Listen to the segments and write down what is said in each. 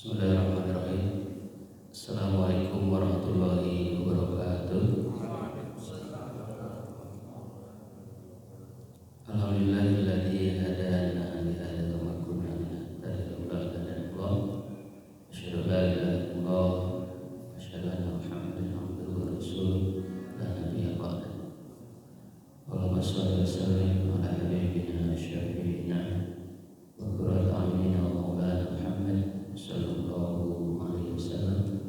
Bismillahirrahmanirrahim. Assalamualaikum warahmatullahi wabarakatuh. Alhamdulillahilladzi hadana li hadza wa ma kunna linahtadiya laula an hadana Allah. Asyhadu an la ilaha illallah wa asyhadu anna Muhammadan abduhu wa rasuluh la nabiyya ba'dahu. Allahumma shalli wa sallim ala nabiyyina syafi'ina wa qurrati a'yunina wa maulana Muhammad sallallahu alaihi wasallam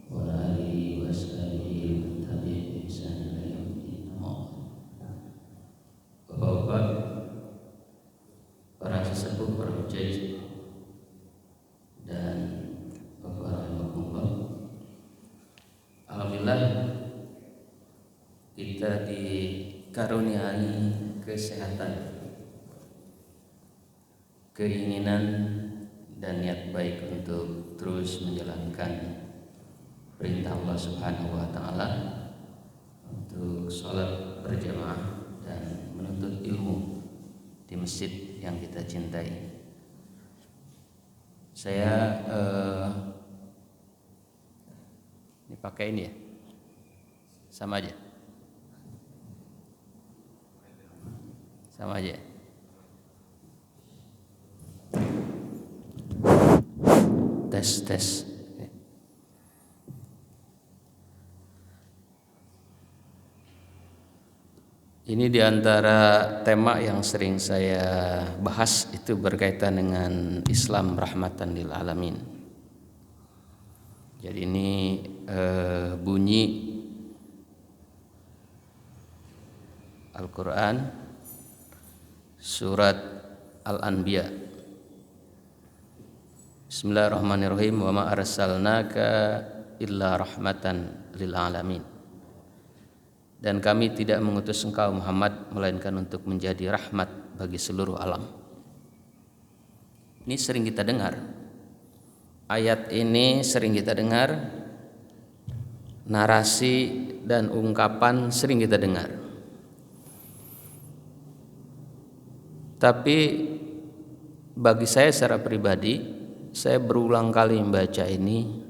wa alihi wa sahbihi wa tabi'in bi ihsan ila yaumil Bapak-bapak, para sesepuh, para hujjaj dan Bapak rahimahullah. Alhamdulillah kita dikaruniai kesehatan, keinginan dan niat baik untuk terus menjalankan perintah Allah Subhanahu wa taala untuk sholat berjamaah dan menuntut ilmu di masjid yang kita cintai. Saya ini pakai ini ya, sama aja, sama aja. Tes. Ini diantara tema yang sering saya bahas itu berkaitan dengan Islam rahmatan lil alamin. Jadi ini bunyi Al-Quran surat Al-Anbiya. Bismillahirrahmanirrahim. Wa ma arsalnaka illa rahmatan lil alamin. Dan kami tidak mengutus engkau Muhammad melainkan untuk menjadi rahmat bagi seluruh alam. Ini sering kita dengar. Ayat ini sering kita dengar. Narasi dan ungkapan sering kita dengar. Tapi bagi saya secara pribadi, saya berulang kali membaca ini,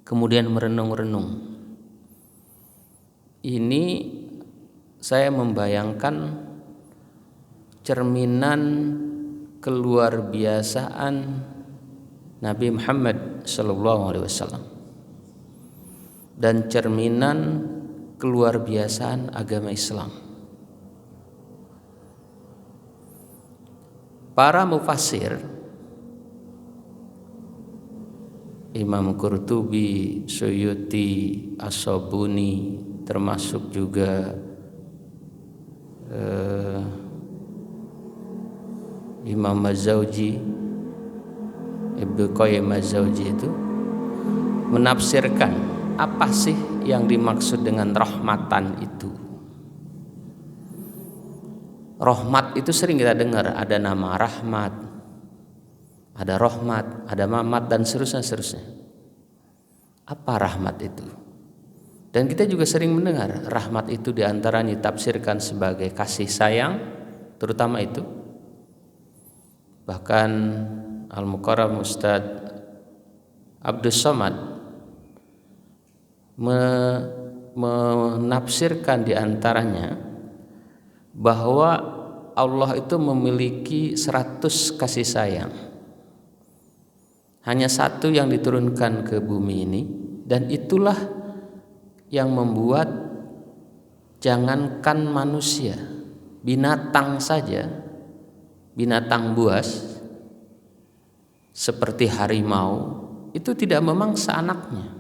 kemudian merenung-renung. Ini saya membayangkan cerminan keluar biasaan Nabi Muhammad SAW dan cerminan keluar biasaan agama Islam. Para mufassir, Imam Qurtubi, Suyuti, As-Sabuni, termasuk juga Imam Az-Zawji, Ibnu Qayyim Az-Zawji itu menafsirkan apa sih yang dimaksud dengan rahmatan itu. Rahmat itu sering kita dengar, ada nama rahmat, ada rahmat, ada mamat dan seterusnya. Apa rahmat itu? Dan kita juga sering mendengar rahmat itu diantaranya ditafsirkan sebagai kasih sayang, terutama itu. Bahkan Al-Mukarram Ustadz Abdus Somad menafsirkan diantaranya bahwa Allah itu memiliki 100 kasih sayang. Hanya satu yang diturunkan ke bumi ini, dan itulah yang membuat jangankan manusia, binatang saja, binatang buas seperti harimau itu tidak memangsa anaknya.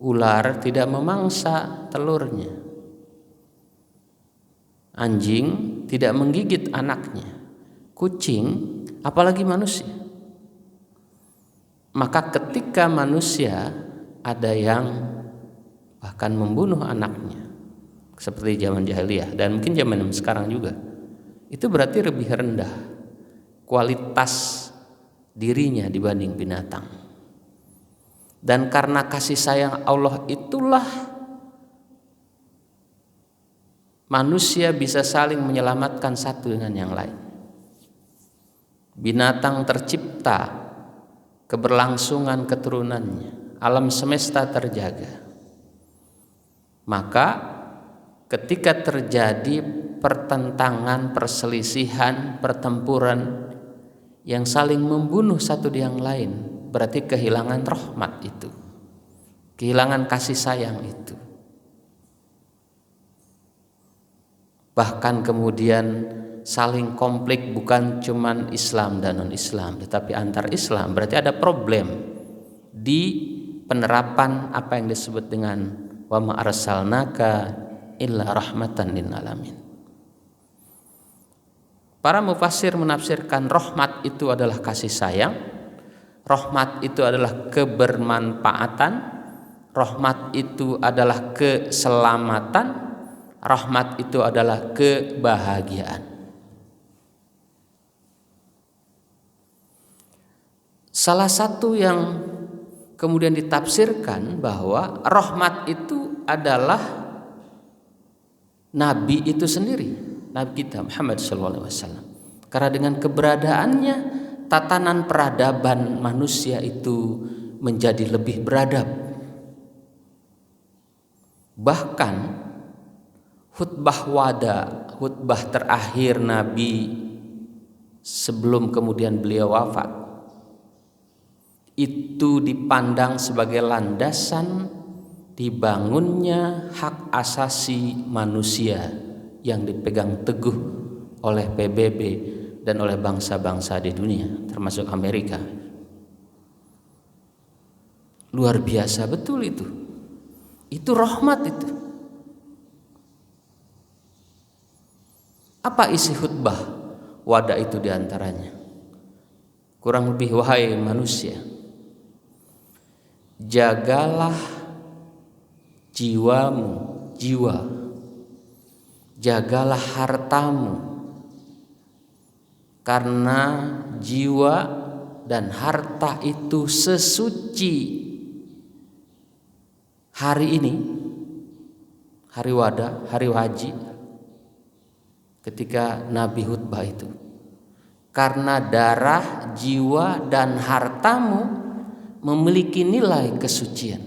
Ular tidak memangsa telurnya. Anjing tidak menggigit anaknya. Kucing, apalagi manusia. Maka ketika manusia ada yang bahkan membunuh anaknya seperti zaman jahiliyah dan mungkin zaman sekarang juga, itu berarti lebih rendah kualitas dirinya dibanding binatang. Dan karena kasih sayang Allah itulah manusia bisa saling menyelamatkan satu dengan yang lain. Binatang tercipta keberlangsungan keturunannya, alam semesta terjaga. Maka ketika terjadi pertentangan, perselisihan, pertempuran yang saling membunuh satu di yang lain, berarti kehilangan rahmat itu, kehilangan kasih sayang itu. Bahkan kemudian saling konflik, bukan cuman Islam dan non-Islam, tetapi antar Islam. Berarti ada problem di penerapan apa yang disebut dengan wa ma arsalnaka illa rahmatan lil alamin. Para mufassir menafsirkan rahmat itu adalah kasih sayang, rahmat itu adalah kebermanfaatan, rahmat itu adalah keselamatan, rahmat itu adalah kebahagiaan. Salah satu yang kemudian ditafsirkan bahwa rahmat itu adalah Nabi itu sendiri, Nabi kita Muhammad SAW. Karena dengan keberadaannya tatanan peradaban manusia itu menjadi lebih beradab. Bahkan khutbah wada, khutbah terakhir Nabi sebelum kemudian beliau wafat, itu dipandang sebagai landasan dibangunnya hak asasi manusia yang dipegang teguh oleh PBB dan oleh bangsa-bangsa di dunia, termasuk Amerika. Luar biasa betul itu. Itu rahmat itu. Apa isi khutbah wada itu diantaranya? Kurang lebih, wahai manusia, jagalah jiwamu, jagalah hartamu, karena jiwa dan harta itu sesuci hari ini, hari wada, hari haji, ketika Nabi khutbah itu. Karena darah, jiwa, dan hartamu memiliki nilai kesucian.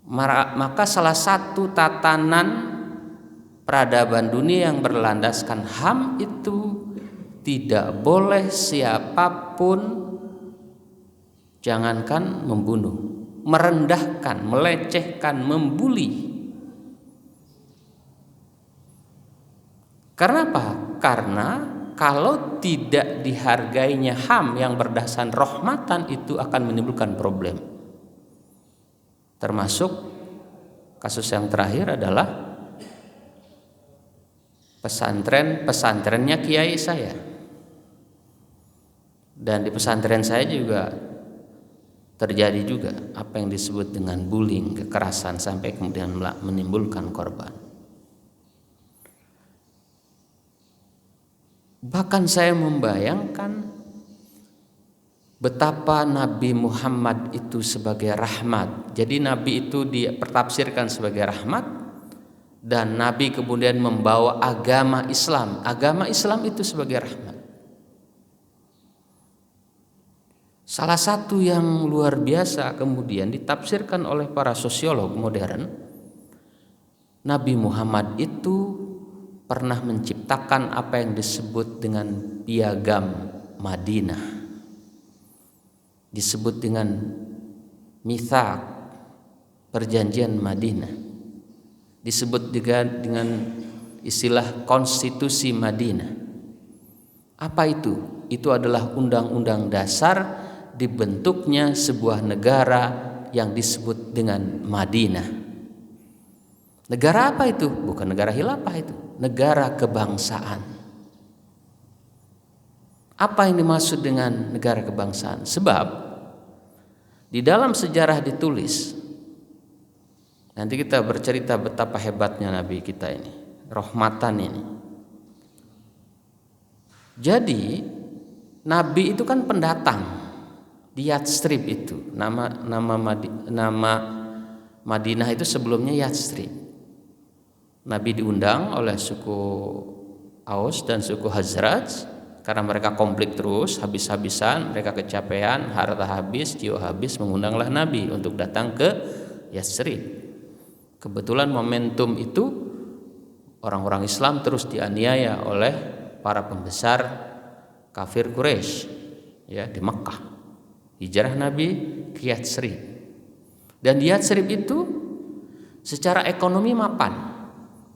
Maka salah satu tatanan peradaban dunia yang berlandaskan HAM itu tidak boleh siapapun, jangankan membunuh, merendahkan, melecehkan, membuli. Karena apa? Karena kalau tidak dihargainya HAM yang berdasarkan rahmatan, itu akan menimbulkan problem. Termasuk kasus yang terakhir adalah pesantrennya kiai saya. Dan di pesantren saya juga terjadi juga apa yang disebut dengan bullying, kekerasan, sampai kemudian menimbulkan korban. Bahkan saya membayangkan betapa Nabi Muhammad itu sebagai rahmat. Jadi Nabi itu dipertafsirkan sebagai rahmat, dan Nabi kemudian membawa agama Islam. Agama Islam itu sebagai rahmat. Salah satu yang luar biasa kemudian ditafsirkan oleh para sosiolog modern, Nabi Muhammad itu pernah menciptakan apa yang disebut dengan piagam Madinah, disebut dengan mitsaq, perjanjian Madinah, disebut juga dengan istilah konstitusi Madinah. Apa itu? Itu adalah undang-undang dasar dibentuknya sebuah negara yang disebut dengan Madinah. Negara apa itu? Bukan negara khilafah itu, negara kebangsaan. Apa yang dimaksud dengan negara kebangsaan? Sebab di dalam sejarah ditulis, nanti kita bercerita betapa hebatnya Nabi kita ini, rahmatan ini. Jadi Nabi itu kan pendatang di Yathrib itu. Nama Madinah itu sebelumnya Yathrib. Nabi diundang oleh suku Aus dan suku Khazraj Karena mereka konflik terus, habis-habisan, mereka kecapean, harta habis, jiwa habis, mengundanglah Nabi untuk datang ke Yatsrib. Kebetulan momentum itu orang-orang Islam terus dianiaya oleh para pembesar kafir Quraisy ya di Makkah. Hijrah Nabi ke Yatsrib. Dan di Yatsrib itu secara ekonomi mapan.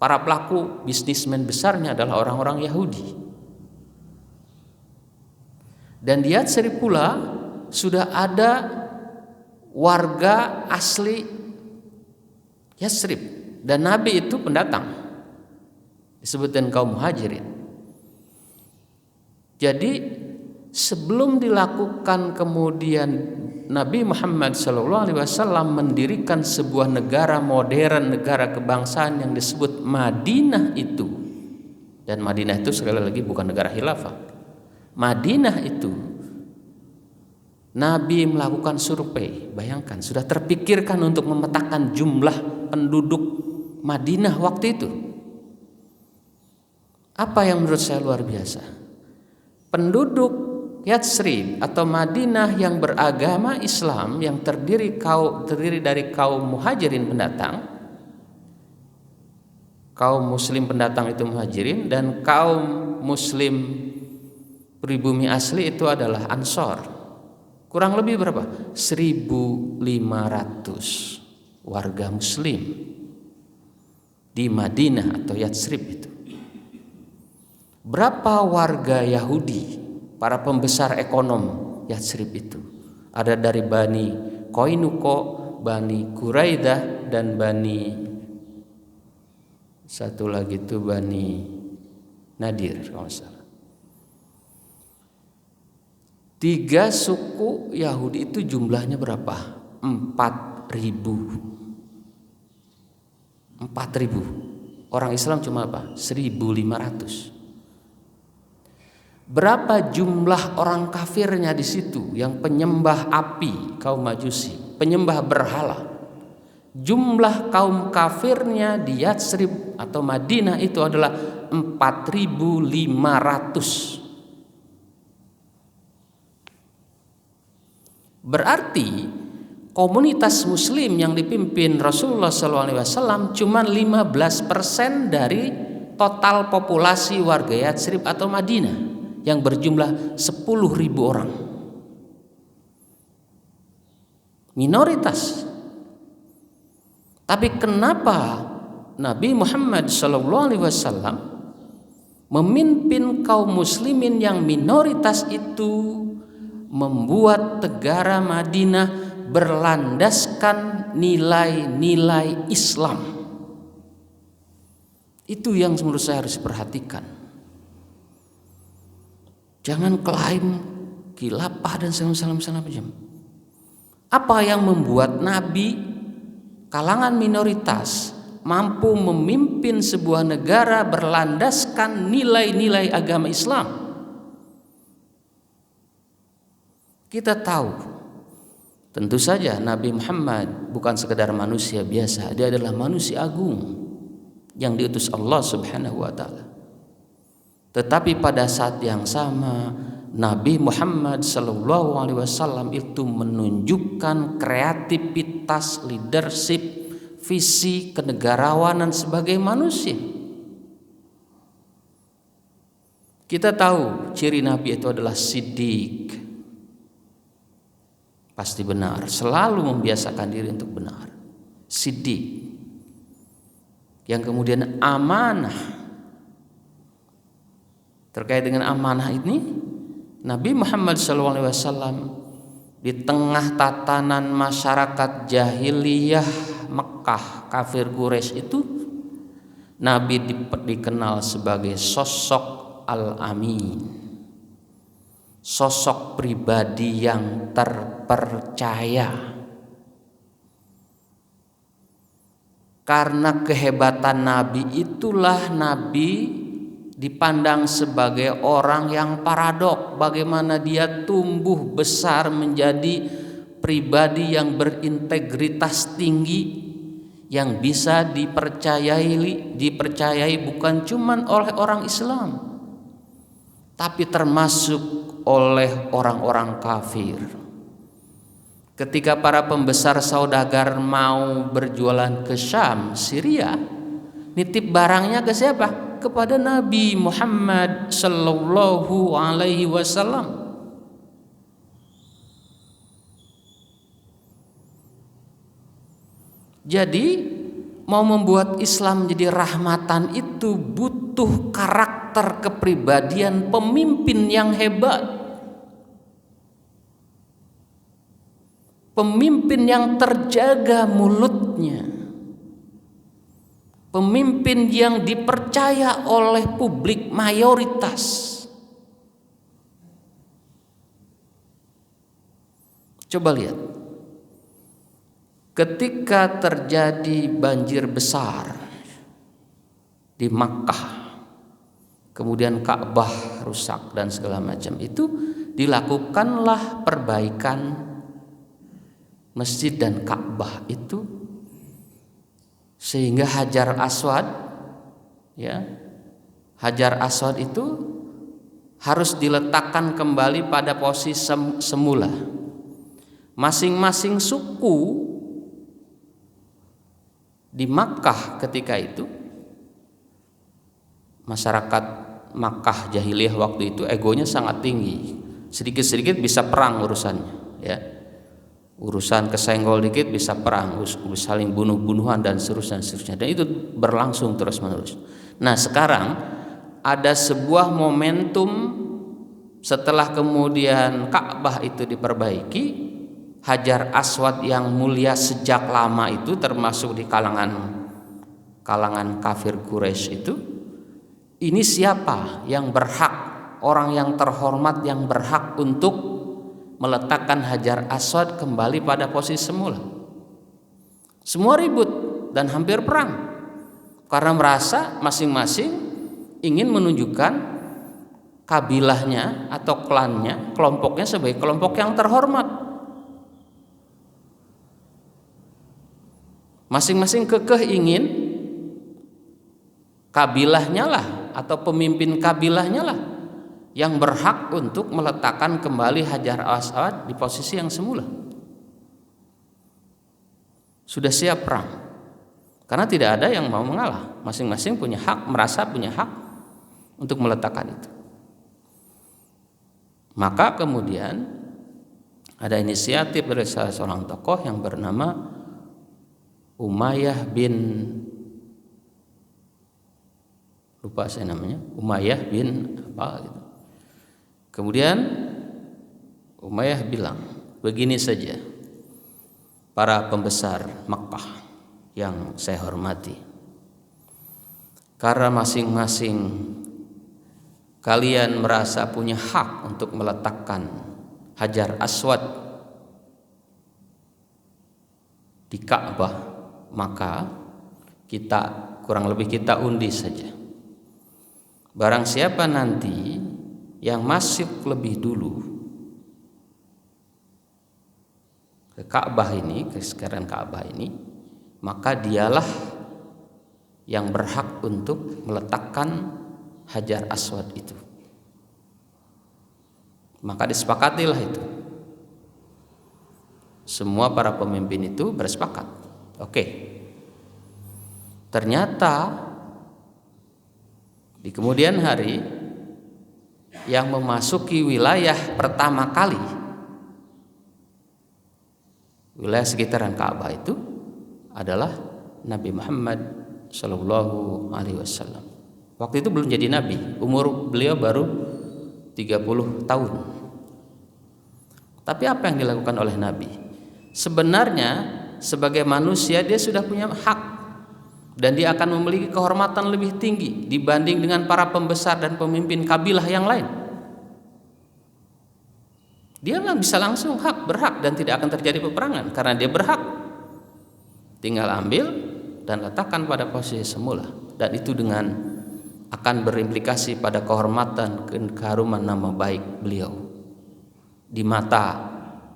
Para pelaku bisnismen besarnya adalah orang-orang Yahudi. Dan di Yatsrib pula sudah ada warga asli Yatsrib, dan Nabi itu pendatang, disebutkan kaum Muhajirin. Jadi sebelum dilakukan kemudian Nabi Muhammad SAW mendirikan sebuah negara modern, negara kebangsaan yang disebut Madinah itu, dan Madinah itu sekali lagi bukan negara khilafah. Madinah itu Nabi melakukan survei. Bayangkan, sudah terpikirkan untuk memetakan jumlah penduduk Madinah waktu itu. Apa yang menurut saya luar biasa? Penduduk Yatsrib atau Madinah yang beragama Islam, yang terdiri dari kaum Muhajirin pendatang, kaum Muslim pendatang itu Muhajirin, dan kaum Muslim pribumi asli itu adalah Ansor. Kurang lebih berapa? 1.500 warga Muslim di Madinah atau Yatsrib itu. Berapa warga Yahudi, para pembesar ekonom Yatsrib itu? Ada dari Bani Qainuqa, Bani Quraidah, dan Bani satu lagi itu Bani Nadir kalau nggak salah. 3 suku Yahudi itu jumlahnya berapa? 4.000. Orang Islam cuma apa? 1.500. Berapa jumlah orang kafirnya di situ yang penyembah api, kaum Majusi, penyembah berhala? Jumlah kaum kafirnya di Yatsrib atau Madinah itu adalah 4.500. Berarti komunitas Muslim yang dipimpin Rasulullah SAW cuma 15% dari total populasi warga Yatsrib atau Madinah yang berjumlah 10.000 orang. Minoritas. Tapi kenapa Nabi Muhammad SAW memimpin kaum muslimin yang minoritas itu, membuat negara Madinah berlandaskan nilai-nilai Islam? Itu yang menurut saya harus diperhatikan. Jangan klaim khilafah dan salam macam. Apa yang membuat Nabi kalangan minoritas mampu memimpin sebuah negara berlandaskan nilai-nilai agama Islam? Kita tahu, tentu saja Nabi Muhammad bukan sekedar manusia biasa, dia adalah manusia agung yang diutus Allah Subhanahu wa taala. Tetapi pada saat yang sama Nabi Muhammad sallallahu alaihi wasallam itu menunjukkan kreativitas, leadership, visi kenegarawanan sebagai manusia. Kita tahu ciri Nabi itu adalah siddiq, pasti benar, selalu membiasakan diri untuk benar. Siddiq, yang kemudian amanah. Terkait dengan amanah ini, Nabi Muhammad SAW di tengah tatanan masyarakat jahiliyah Mekah, kafir Quraisy itu, Nabi dikenal sebagai sosok al-amin, sosok pribadi yang terpercaya. Karena kehebatan Nabi itulah Nabi dipandang sebagai orang yang paradok. Bagaimana dia tumbuh besar menjadi pribadi yang berintegritas tinggi, yang bisa dipercayai bukan cuma oleh orang Islam, tapi termasuk oleh orang-orang kafir. Ketika para pembesar saudagar mau berjualan ke Syam, Syria, nitip barangnya ke siapa? Kepada Nabi Muhammad sallallahu alaihi wasallam. Jadi mau membuat Islam jadi rahmatan itu butuh karakter kepribadian pemimpin yang hebat. Pemimpin yang terjaga mulutnya. Pemimpin yang dipercaya oleh publik mayoritas. Coba lihat. Ketika terjadi banjir besar di Makkah, kemudian Ka'bah rusak dan segala macam, itu dilakukanlah perbaikan masjid dan Ka'bah itu, sehingga Hajar Aswad, ya, Hajar Aswad itu harus diletakkan kembali pada posisi semula. Masing-masing suku di Makkah ketika itu, masyarakat Makkah jahiliyah waktu itu egonya sangat tinggi, sedikit-sedikit bisa perang urusannya, ya. Urusan kesenggol dikit bisa perang, saling bunuh-bunuhan dan seterusnya, dan itu berlangsung terus-menerus. Nah, sekarang ada sebuah momentum setelah kemudian Ka'bah itu diperbaiki, Hajar Aswad yang mulia sejak lama itu, termasuk di kalangan kafir Quraisy itu, ini siapa yang berhak, orang yang terhormat yang berhak untuk meletakkan Hajar Aswad kembali pada posisi semula. Semua ribut dan hampir perang karena merasa masing-masing ingin menunjukkan kabilahnya atau klannya, kelompoknya sebagai kelompok yang terhormat. Masing-masing kekeh ingin kabilahnya lah atau pemimpin kabilahnya lah yang berhak untuk meletakkan kembali Hajar Aswad di posisi yang semula. Sudah siap perang, karena tidak ada yang mau mengalah. Masing-masing punya hak, merasa punya hak untuk meletakkan itu. Maka kemudian ada inisiatif dari salah seorang tokoh yang bernama Umayyah bin, lupa saya namanya, Umayyah bin apa gitu. Kemudian Umayyah bilang, begini saja para pembesar Makkah yang saya hormati, karena masing-masing kalian merasa punya hak untuk meletakkan Hajar Aswad di Ka'bah, maka kita kurang lebih kita undi saja. Barang siapa nanti yang masuk lebih dulu ke Ka'bah ini, ke sekitaran Ka'bah ini, maka dialah yang berhak untuk meletakkan Hajar Aswad itu. Maka disepakatilah itu. Semua para pemimpin itu bersepakat. Oke. Ternyata di kemudian hari yang memasuki wilayah pertama kali, wilayah sekitaran Ka'bah itu adalah Nabi Muhammad Shallallahu Alaihi Wasallam. Waktu itu belum jadi nabi, umur beliau baru 30 tahun. Tapi apa yang dilakukan oleh Nabi? Sebenarnya sebagai manusia dia sudah punya hak dan dia akan memiliki kehormatan lebih tinggi dibanding dengan para pembesar dan pemimpin kabilah yang lain. Dia bisa langsung berhak dan tidak akan terjadi peperangan karena dia berhak. Tinggal ambil dan letakkan pada posisi semula, dan itu dengan akan berimplikasi pada kehormatan, keharuman nama baik beliau di mata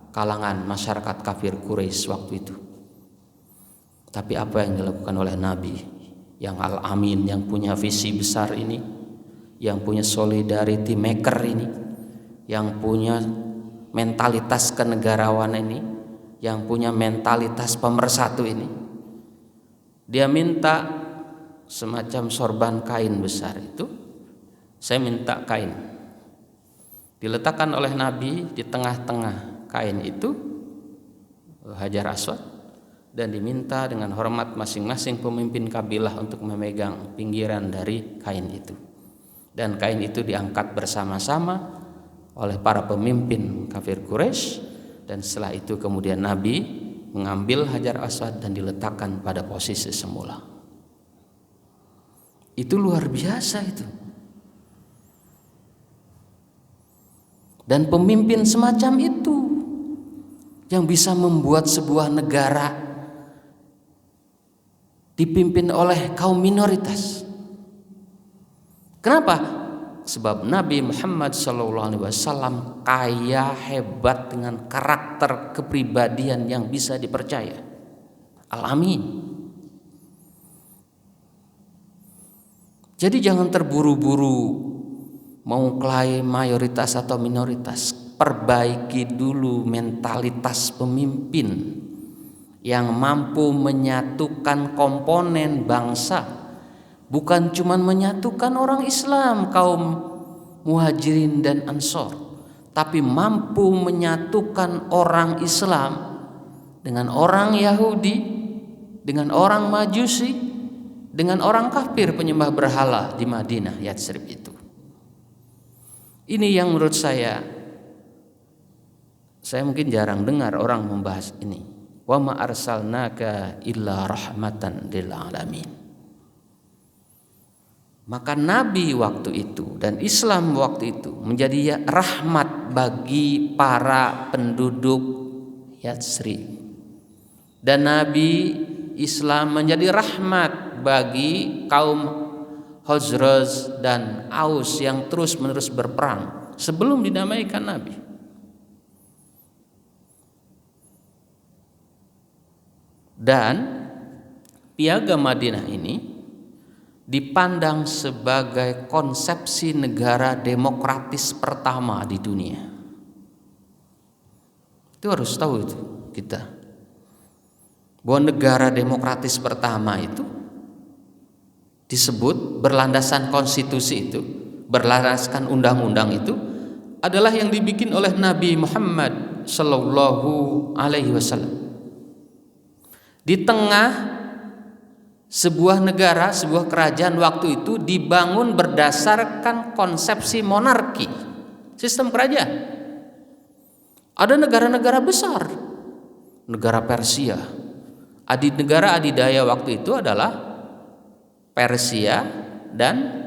kalangan masyarakat kafir Quraisy waktu itu. Tapi apa yang dilakukan oleh Nabi yang Al-Amin, yang punya visi besar ini, yang punya solidarity maker ini, yang punya mentalitas kenegarawan ini, yang punya mentalitas pemersatu ini. Dia minta semacam sorban kain besar itu. Saya minta kain. Diletakkan oleh Nabi di tengah-tengah kain itu Hajar Aswad, dan diminta dengan hormat masing-masing pemimpin kabilah untuk memegang pinggiran dari kain itu. Dan kain itu diangkat bersama-sama oleh para pemimpin kafir Quraisy, dan setelah itu kemudian Nabi mengambil Hajar Aswad dan diletakkan pada posisi semula. Itu luar biasa itu. Dan pemimpin semacam itu yang bisa membuat sebuah negara dipimpin oleh kaum minoritas. Kenapa? Sebab Nabi Muhammad SAW kaya, hebat, dengan karakter kepribadian yang bisa dipercaya. Al-Amin. Jadi jangan terburu-buru mau klaim mayoritas atau minoritas. Perbaiki dulu mentalitas pemimpin yang mampu menyatukan komponen bangsa, bukan cuma menyatukan orang Islam, kaum Muhajirin dan Ansor, tapi mampu menyatukan orang Islam dengan orang Yahudi, dengan orang Majusi, dengan orang kafir penyembah berhala di Madinah Yatsrib itu. Ini yang menurut saya mungkin jarang dengar orang membahas ini. Wa ma arsalnaka illa rahmatan lil alamin. Maka Nabi waktu itu dan Islam waktu itu menjadi rahmat bagi para penduduk Yatsrib. Dan Nabi Islam menjadi rahmat bagi kaum Khazraj dan Aus yang terus-menerus berperang sebelum didamaikan Nabi. Dan Piagam Madinah ini dipandang sebagai konsepsi negara demokratis pertama di dunia. Itu harus tahu itu kita. Bahwa negara demokratis pertama itu disebut berlandaskan konstitusi itu, berlandaskan undang-undang itu adalah yang dibikin oleh Nabi Muhammad sallallahu alaihi wasallam. Di tengah sebuah negara, sebuah kerajaan waktu itu dibangun berdasarkan konsepsi monarki, sistem kerajaan. Ada negara-negara besar, negara Persia. Negara adidaya waktu itu adalah Persia dan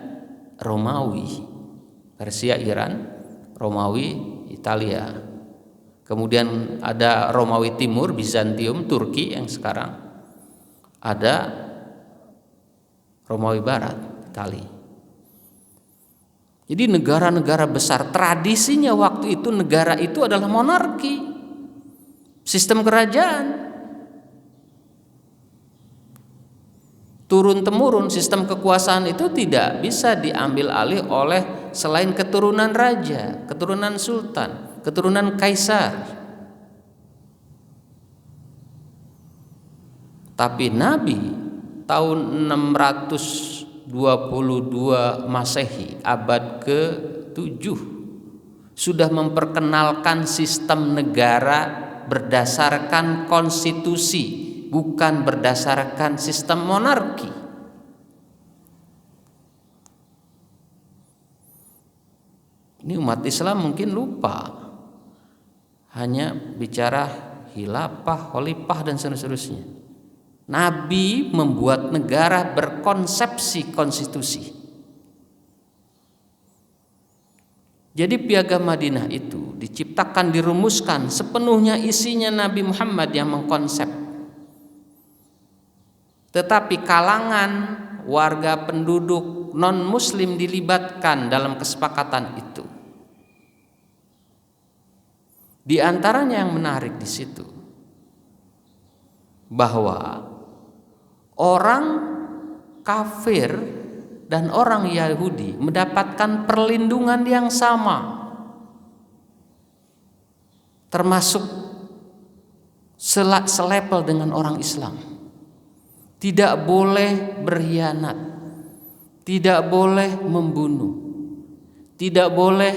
Romawi. Persia, Iran, Romawi, Italia. Kemudian ada Romawi Timur, Bizantium, Turki yang sekarang. Ada Romawi Barat, Italia. Jadi negara-negara besar, tradisinya waktu itu negara itu adalah monarki, sistem kerajaan. Turun-temurun sistem kekuasaan itu tidak bisa diambil alih oleh selain keturunan raja, keturunan sultan, keturunan kaisar. Tapi Nabi tahun 622 Masehi, abad ke-7, sudah memperkenalkan sistem negara berdasarkan konstitusi, bukan berdasarkan sistem monarki. Ini umat Islam mungkin lupa, hanya bicara khilafah, khalifah dan seterusnya. Nabi membuat negara berkonsepsi konstitusi. Jadi Piagam Madinah itu diciptakan, dirumuskan sepenuhnya isinya Nabi Muhammad yang mengkonsep. Tetapi kalangan warga penduduk non-muslim dilibatkan dalam kesepakatan itu. Di antaranya yang menarik di situ bahwa orang kafir dan orang Yahudi mendapatkan perlindungan yang sama, termasuk selevel dengan orang Islam. Tidak boleh berkhianat, tidak boleh membunuh, tidak boleh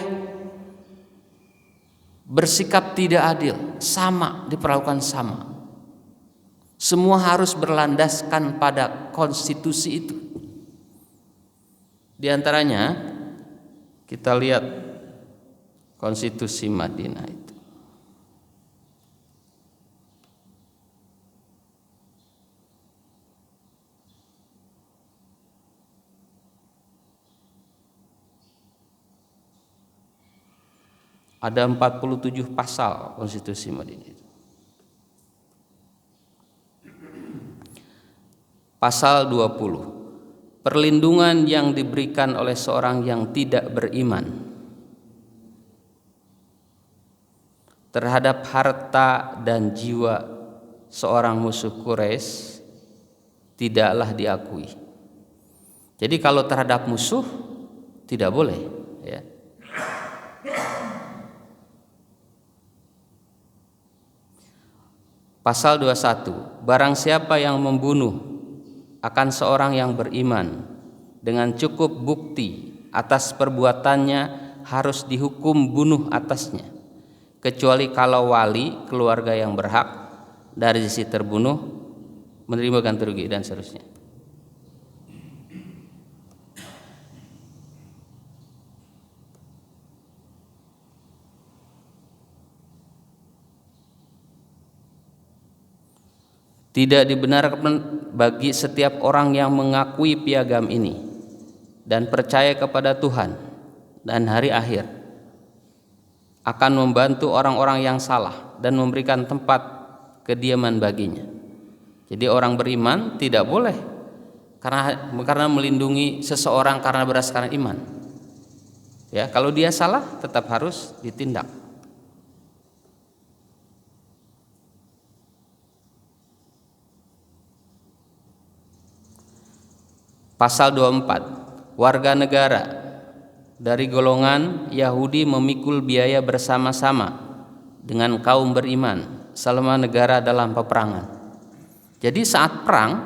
bersikap tidak adil, sama diperlakukan sama. Semua harus berlandaskan pada konstitusi itu. Di antaranya kita lihat konstitusi Madinah itu. Ada 47 pasal konstitusi Madinah itu. Pasal 20. Perlindungan yang diberikan oleh seorang yang tidak beriman terhadap harta dan jiwa seorang musuh Quraisy tidaklah diakui. Jadi kalau terhadap musuh tidak boleh, ya. Pasal 21. Barang siapa yang membunuh akan seorang yang beriman dengan cukup bukti atas perbuatannya harus dihukum bunuh atasnya, kecuali kalau wali keluarga yang berhak dari sisi terbunuh menerima ganti rugi dan seterusnya. Tidak dibenarkan bagi setiap orang yang mengakui piagam ini dan percaya kepada Tuhan dan hari akhir akan membantu orang-orang yang salah dan memberikan tempat kediaman baginya. Jadi orang beriman tidak boleh karena melindungi seseorang karena berdasarkan iman. Ya, kalau dia salah tetap harus ditindak. Pasal 24. Warga negara dari golongan Yahudi memikul biaya bersama-sama dengan kaum beriman selama negara dalam peperangan. Jadi saat perang,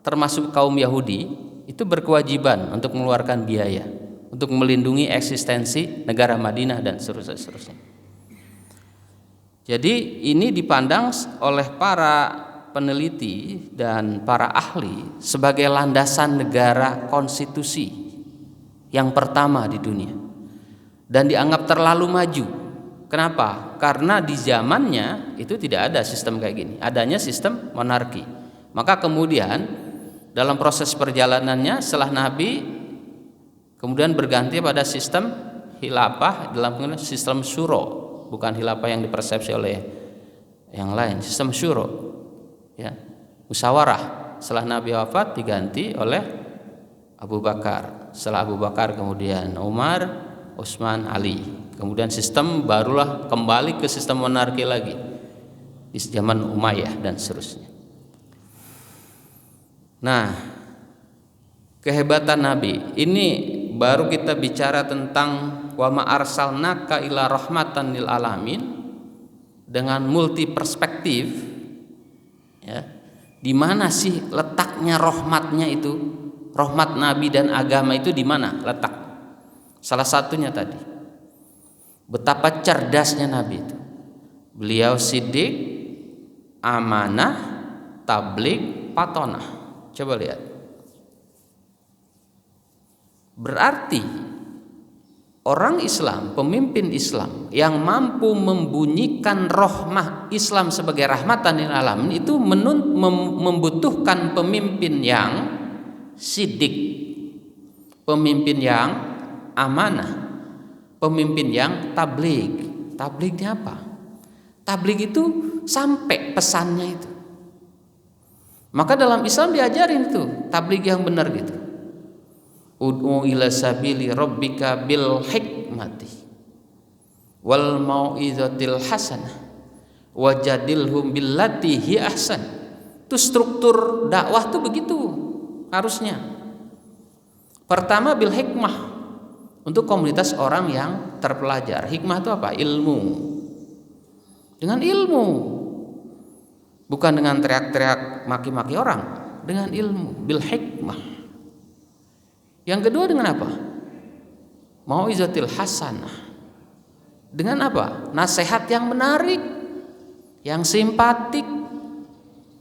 termasuk kaum Yahudi itu berkewajiban untuk mengeluarkan biaya untuk melindungi eksistensi negara Madinah dan seterusnya. Jadi ini dipandang oleh para peneliti dan para ahli sebagai landasan negara konstitusi yang pertama di dunia dan dianggap terlalu maju. Kenapa? Karena di zamannya itu tidak ada sistem kayak gini, adanya sistem monarki. Maka kemudian dalam proses perjalanannya setelah Nabi kemudian berganti pada sistem khilafah dalam sistem syuro, bukan khilafah yang dipersepsi oleh yang lain, sistem syuro. Ya, musyawarah. Setelah Nabi wafat diganti oleh Abu Bakar. Setelah Abu Bakar kemudian Umar, Utsman, Ali. Kemudian sistem barulah kembali ke sistem monarki lagi di zaman Umayyah dan seterusnya. Nah, kehebatan Nabi ini baru kita bicara tentang wa ma arsalnaka ila rahmatan lil alamin dengan multi perspektif. Ya, di mana sih letaknya rahmatnya itu? Rahmat Nabi dan agama itu di mana letak? Salah satunya tadi, betapa cerdasnya Nabi itu. Beliau siddiq, amanah, tabligh, patonah. Coba lihat. Berarti orang Islam, pemimpin Islam yang mampu membunyikan rahmah Islam sebagai rahmatan lil alamin itu membutuhkan pemimpin yang siddiq, pemimpin yang amanah, pemimpin yang tabligh. Tablighnya apa? Tabligh itu sampai pesannya itu. Maka dalam Islam diajarin tuh tabligh yang benar gitu. Ud'u ila sabili rabbika bil hikmati wal mau'izatil hasanah wajadilhum billati hi ahsan. Itu struktur dakwah tuh begitu harusnya. Pertama bil hikmah, untuk komunitas orang yang terpelajar. Hikmah itu apa? Ilmu. Dengan ilmu, bukan dengan teriak-teriak maki-maki orang, dengan ilmu, bil hikmah. Yang kedua dengan apa? Mau'izatil hasanah. Dengan apa? Nasihat yang menarik, yang simpatik,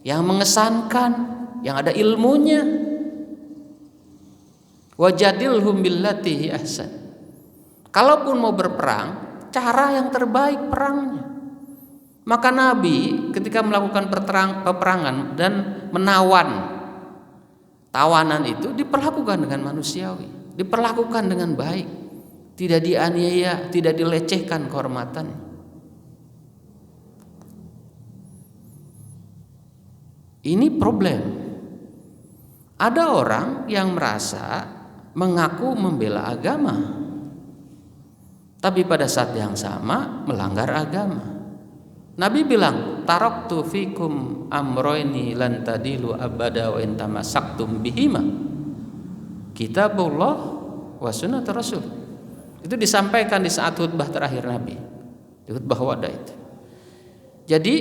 yang mengesankan, yang ada ilmunya. Wajadilhum billati hi ahsan. Kalaupun mau berperang, cara yang terbaik perangnya. Maka Nabi ketika melakukan peperangan dan menawan tawanan itu diperlakukan dengan manusiawi, diperlakukan dengan baik, tidak dianiaya, tidak dilecehkan kehormatan. Ini problem. Ada orang yang merasa mengaku membela agama, tapi pada saat yang sama melanggar agama. Nabi bilang, taraktu fikum amroini lan tadilu abada wa in tamassaktum bihima, kitabullah wa sunnat rasul. Itu disampaikan di saat khutbah terakhir Nabi, di khutbah wada itu. Jadi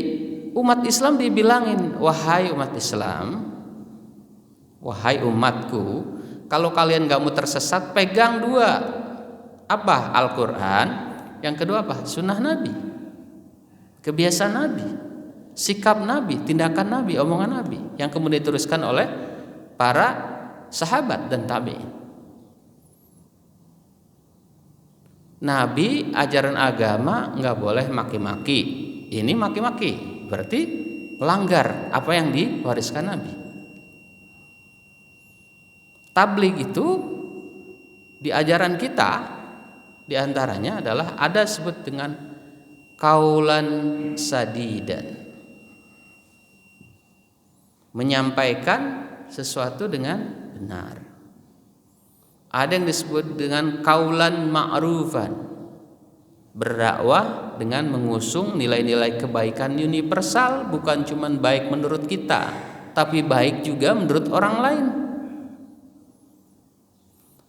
umat Islam dibilangin, wahai umat Islam, wahai umatku, kalau kalian gak mau tersesat, pegang dua. Apa? Al-Quran. Yang kedua apa? Sunnah Nabi, kebiasaan Nabi, sikap Nabi, tindakan Nabi, omongan Nabi, yang kemudian diteruskan oleh para sahabat dan tabi'in. Nabi ajaran agama gak boleh maki-maki. Ini maki-maki berarti melanggar apa yang diwariskan Nabi. Tabligh itu di ajaran kita diantaranya adalah ada sebut dengan kaulan sadidan, menyampaikan sesuatu dengan benar. Ada yang disebut dengan kaulan ma'rufan, berdakwah dengan mengusung nilai-nilai kebaikan universal, bukan cuma baik menurut kita, tapi baik juga menurut orang lain.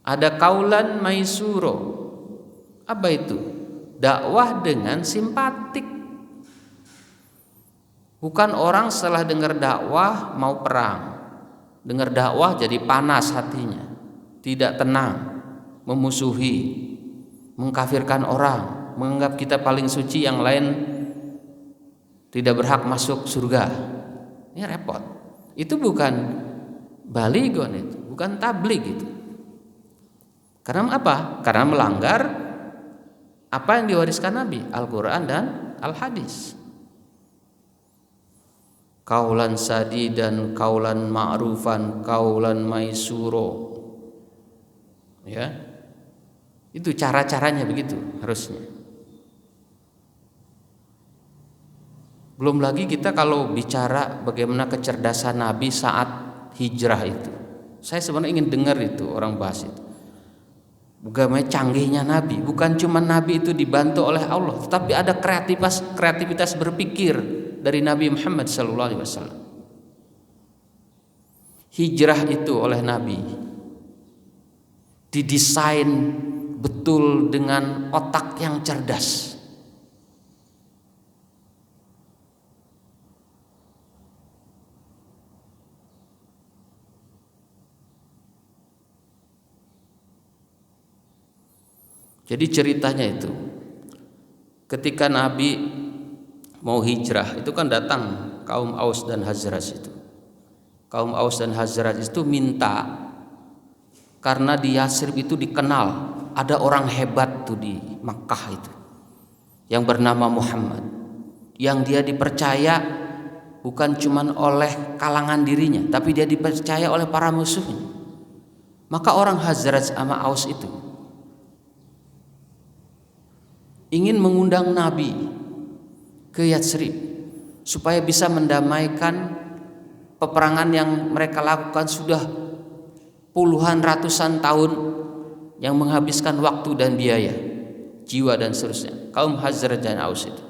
Ada kaulan maisuro. Apa itu? Dakwah dengan simpatik. Bukan orang setelah dengar dakwah mau perang, dengar dakwah jadi panas hatinya, tidak tenang, memusuhi, mengkafirkan orang, menganggap kita paling suci, yang lain tidak berhak masuk surga. Ini repot. Itu bukan balighon, itu bukan tabligh itu. Karena apa? Karena melanggar apa yang diwariskan Nabi, Al-Quran dan Al-Hadis. Kaulan sadidan, kaulan ma'rufan, kaulan maisuro. Ya, itu cara-caranya begitu harusnya. Belum lagi kita kalau bicara bagaimana kecerdasan Nabi saat hijrah itu. Saya sebenarnya ingin dengar itu orang bahas itu. Bagaimana canggihnya Nabi. Bukan cuma Nabi itu dibantu oleh Allah, tetapi ada kreativitas berpikir dari Nabi Muhammad SAW. Hijrah itu oleh Nabi didesain betul dengan otak yang cerdas. Jadi ceritanya itu, ketika Nabi mau hijrah itu kan datang kaum Aus dan Khazraj itu. Kaum Aus dan Khazraj itu minta, karena di Yatsrib itu dikenal ada orang hebat tuh di Makkah itu, yang bernama Muhammad, yang dia dipercaya bukan cuma oleh kalangan dirinya, tapi dia dipercaya oleh para musuhnya. Maka orang Khazraj sama Aus itu ingin mengundang Nabi ke Yatsrib supaya bisa mendamaikan peperangan yang mereka lakukan sudah puluhan ratusan tahun, yang menghabiskan waktu dan biaya, jiwa dan seterusnya. Kaum Khazraj dan Aus itu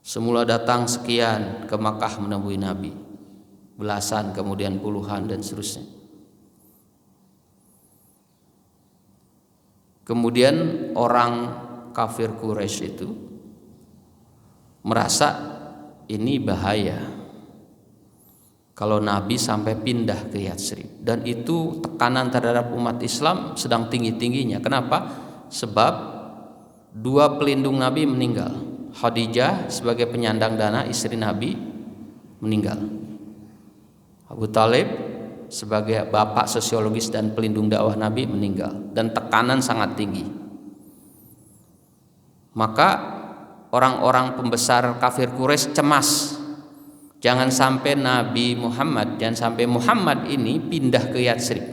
semula datang sekian ke Makkah menemui Nabi, belasan kemudian puluhan dan seterusnya. Kemudian orang kafir Quraisy itu merasa ini bahaya kalau Nabi sampai pindah ke Yatsrib, dan itu tekanan terhadap umat Islam sedang tinggi-tingginya. Kenapa? Sebab dua pelindung Nabi meninggal. Khadijah sebagai penyandang dana istri Nabi meninggal. Abu Talib sebagai bapak sosiologis dan pelindung dakwah Nabi meninggal, dan tekanan sangat tinggi. Maka orang-orang pembesar kafir Quraisy cemas, jangan sampai Nabi Muhammad, jangan sampai Muhammad ini pindah ke Yatsrib,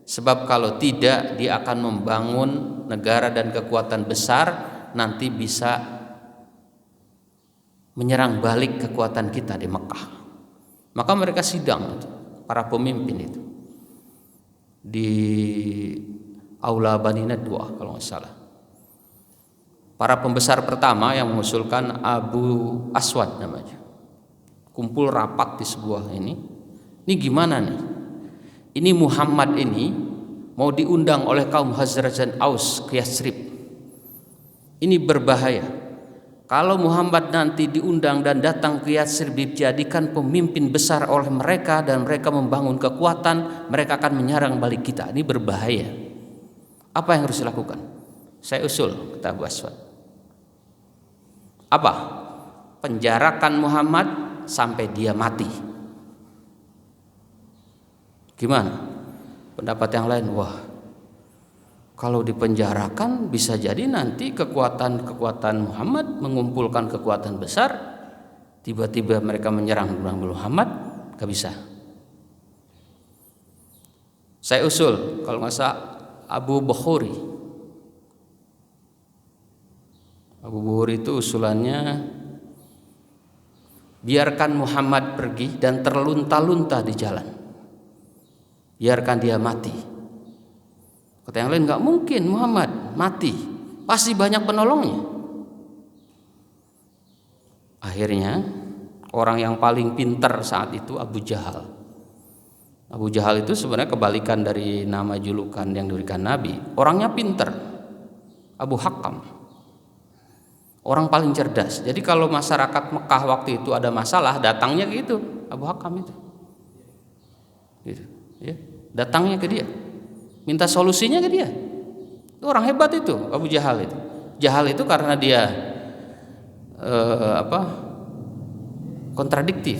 sebab kalau tidak dia akan membangun negara dan kekuatan besar, nanti bisa menyerang balik kekuatan kita di Mekah. Maka mereka sidang, para pemimpin itu di Aula Bani Nadwa kalau nggak salah. Para pembesar pertama yang mengusulkan Abu Aswad namanya, kumpul rapat di sebuah ini gimana nih? Ini Muhammad ini mau diundang oleh kaum Khazraj dan Aus ke Yatsrib. Ini berbahaya. Kalau Muhammad nanti diundang dan datang ke Yatsrib, dijadikan pemimpin besar oleh mereka dan mereka membangun kekuatan, mereka akan menyerang balik kita. Ini berbahaya. Apa yang harus dilakukan? Saya usul, kata Abu Aswad. Apa? Penjarakan Muhammad sampai dia mati. Gimana? Pendapat yang lain, wah, kalau dipenjarakan bisa jadi nanti kekuatan Muhammad mengumpulkan kekuatan besar, tiba-tiba mereka menyerang Muhammad, gak bisa. Saya usul, kalau nggak salah Abu Bukhari itu usulannya, biarkan Muhammad pergi dan terlunta-lunta di jalan, biarkan dia mati. Kata yang lain, nggak mungkin Muhammad mati, pasti banyak penolongnya. Akhirnya orang yang paling pintar saat itu Abu Jahal. Abu Jahal itu sebenarnya kebalikan dari nama julukan yang diberikan Nabi. Orangnya pintar, Abu Hakam, orang paling cerdas. Jadi kalau masyarakat Mekah waktu itu ada masalah, datangnya gitu, Abu Hakam itu, gitu, ya, datangnya ke dia, minta solusinya ke dia. Itu orang hebat itu, Abu Jahal itu. Jahal itu karena dia kontradiktif,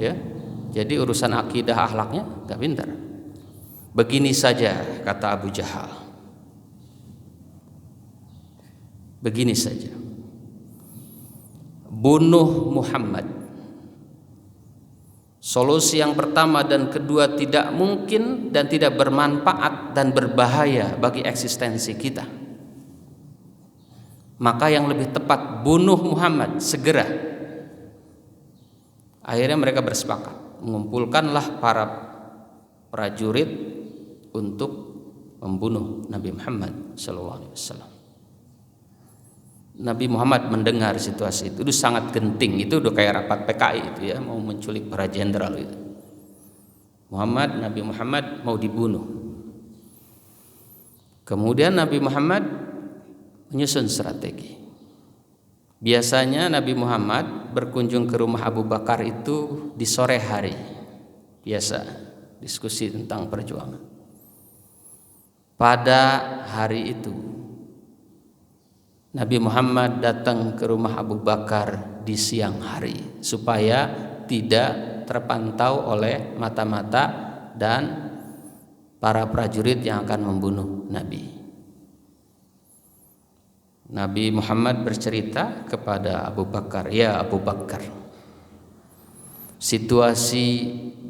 ya. Jadi urusan akidah akhlaknya gak pintar. Begini saja kata Abu Jahal, begini saja, bunuh Muhammad. Solusi yang pertama dan kedua tidak mungkin dan tidak bermanfaat dan berbahaya bagi eksistensi kita. Maka yang lebih tepat bunuh Muhammad segera. Akhirnya mereka bersepakat, mengumpulkanlah para prajurit untuk membunuh Nabi Muhammad SAW. Nabi Muhammad mendengar situasi itu sangat genting. Itu udah kayak rapat PKI itu ya, mau menculik para jenderal itu. Nabi Muhammad mau dibunuh. Kemudian Nabi Muhammad menyusun strategi. Biasanya Nabi Muhammad berkunjung ke rumah Abu Bakar itu di sore hari. Biasa diskusi tentang perjuangan. Pada hari itu Nabi Muhammad datang ke rumah Abu Bakar di siang hari supaya tidak terpantau oleh mata-mata dan para prajurit yang akan membunuh Nabi. Nabi Muhammad bercerita kepada Abu Bakar, "Ya Abu Bakar, situasi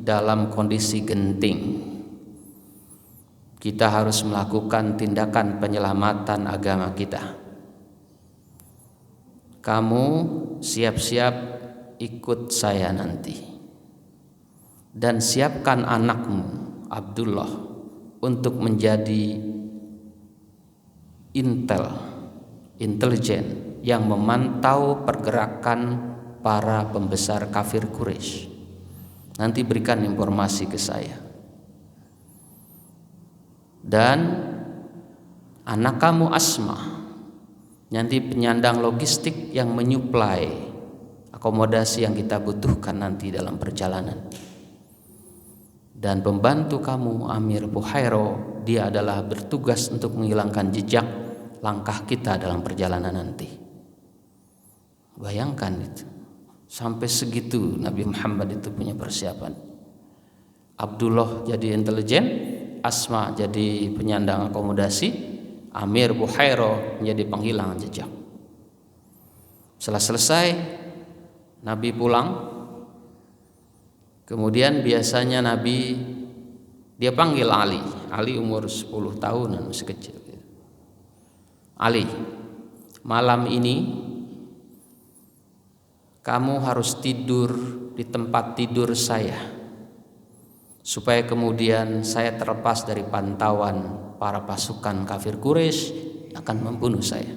dalam kondisi genting. Kita harus melakukan tindakan penyelamatan agama kita. Kamu siap-siap ikut saya nanti, dan siapkan anakmu Abdullah untuk menjadi intelijen yang memantau pergerakan para pembesar kafir Quraisy. Nanti berikan informasi ke saya. Dan anak kamu Asma nanti penyandang logistik yang menyuplai akomodasi yang kita butuhkan nanti dalam perjalanan. Dan pembantu kamu Amir Buhairo, dia adalah bertugas untuk menghilangkan jejak langkah kita dalam perjalanan nanti. Bayangkan itu, sampai segitu Nabi Muhammad itu punya persiapan. Abdullah jadi intelijen, Asma jadi penyandang akomodasi, Amir Buhairo menjadi penghilang jejak. Setelah selesai Nabi pulang. Kemudian biasanya Nabi dia panggil Ali. Ali umur 10 tahunan, masih kecil. Ali, malam ini kamu harus tidur di tempat tidur saya, supaya kemudian saya terlepas dari pantauan para pasukan kafir Quraisy akan membunuh saya.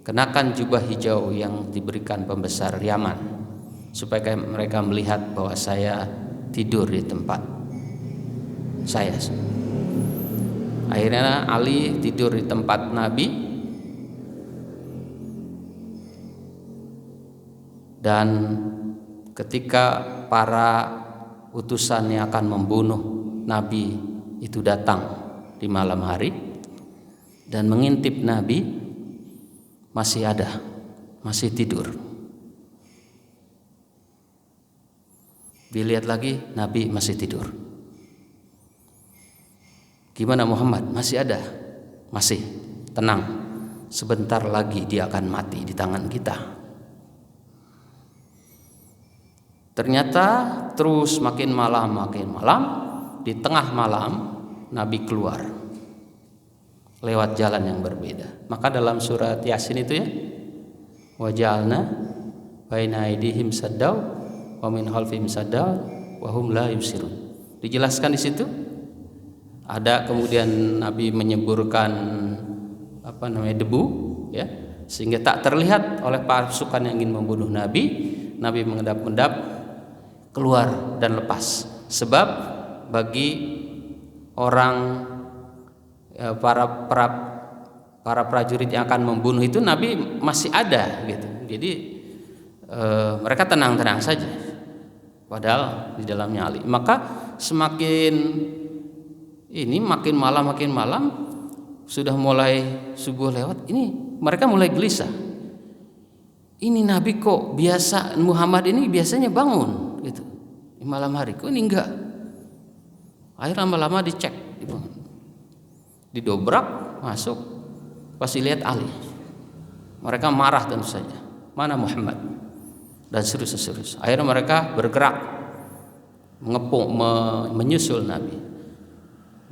Kenakan jubah hijau yang diberikan pembesar Yaman, supaya mereka melihat bahwa saya tidur di tempat saya. Akhirnya Ali tidur di tempat Nabi, dan ketika para utusan yang akan membunuh Nabi itu datang di malam hari dan mengintip Nabi, masih tidur. Dilihat lagi, Nabi masih tidur. Gimana Muhammad? Masih ada? Masih. Tenang, sebentar lagi dia akan mati di tangan kita. Ternyata terus makin malam. Di tengah malam Nabi keluar lewat jalan yang berbeda. Maka dalam surat Yasin itu ya, waja'alna baina aydihim saddaw wa min khalfihim saddaw wa hum la yubsirun. Dijelaskan di situ. Ada kemudian Nabi menyemburkan debu ya, sehingga tak terlihat oleh pasukan yang ingin membunuh Nabi. Nabi mengendap-endap keluar dan lepas. Sebab bagi orang para prajurit yang akan membunuh itu Nabi masih ada gitu. Jadi mereka tenang-tenang saja. Padahal di dalamnya Ali. Maka semakin makin malam sudah mulai subuh lewat, ini mereka mulai gelisah. Ini Nabi kok biasa, Muhammad ini biasanya bangun gitu di malam hari, kok ini enggak. Akhirnya lama-lama dicek, didobrak masuk, pasti lihat Ali. Mereka marah tentu saja, mana Muhammad, dan seterusnya. Akhirnya mereka bergerak menyusul Nabi.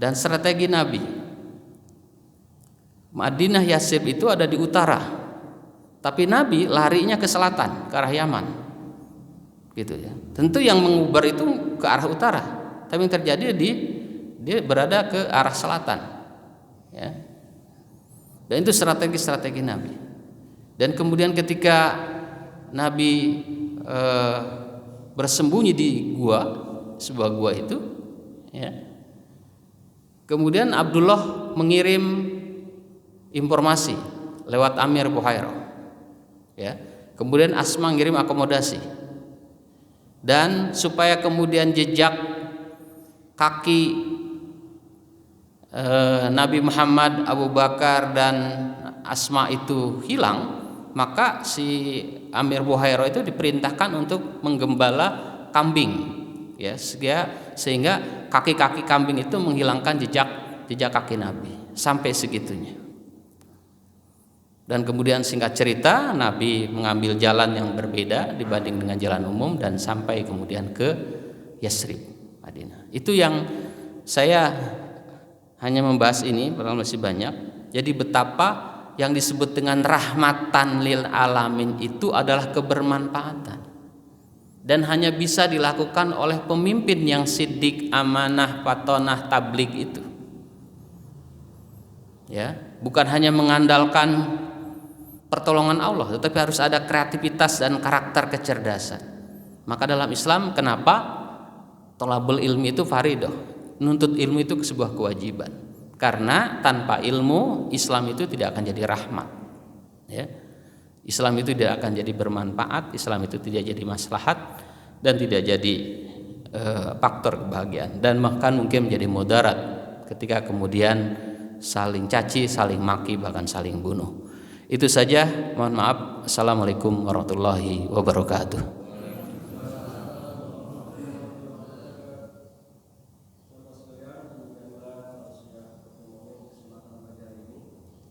Dan strategi Nabi, Madinah Yatsrib itu ada di utara, tapi Nabi larinya ke selatan, ke arah Yaman, gitu ya. Tentu yang mengubar itu ke arah utara, tapi yang terjadi dia berada ke arah selatan, ya. Dan itu strategi Nabi. Dan kemudian ketika Nabi bersembunyi di sebuah gua itu, ya. Kemudian Abdullah mengirim informasi lewat Amir Buhairo, ya. Kemudian Asma mengirim akomodasi, dan supaya kemudian jejak kaki Nabi Muhammad, Abu Bakar dan Asma itu hilang, maka si Amir Buhairo itu diperintahkan untuk menggembala kambing, ya, sehingga kaki-kaki kambing itu menghilangkan jejak kaki Nabi sampai segitunya. Dan kemudian singkat cerita, Nabi mengambil jalan yang berbeda dibanding dengan jalan umum dan sampai kemudian ke Yatsrib, Madinah. Itu yang saya hanya membahas ini, padahal masih banyak. Jadi betapa yang disebut dengan rahmatan lil alamin itu adalah kebermanfaatan, dan hanya bisa dilakukan oleh pemimpin yang siddiq, amanah, patonah, tabligh itu, ya. Bukan hanya mengandalkan pertolongan Allah, tetapi harus ada kreativitas dan karakter kecerdasan. Maka dalam Islam, kenapa thalabul ilmi itu faridah, menuntut ilmu itu sebuah kewajiban. Karena tanpa ilmu Islam itu tidak akan jadi rahmat, ya. Islam itu tidak akan jadi bermanfaat, Islam itu tidak jadi maslahat dan tidak jadi faktor kebahagiaan, dan bahkan mungkin menjadi mudarat ketika kemudian saling caci, saling maki, bahkan saling bunuh. Itu saja, mohon maaf. Assalamualaikum warahmatullahi wabarakatuh.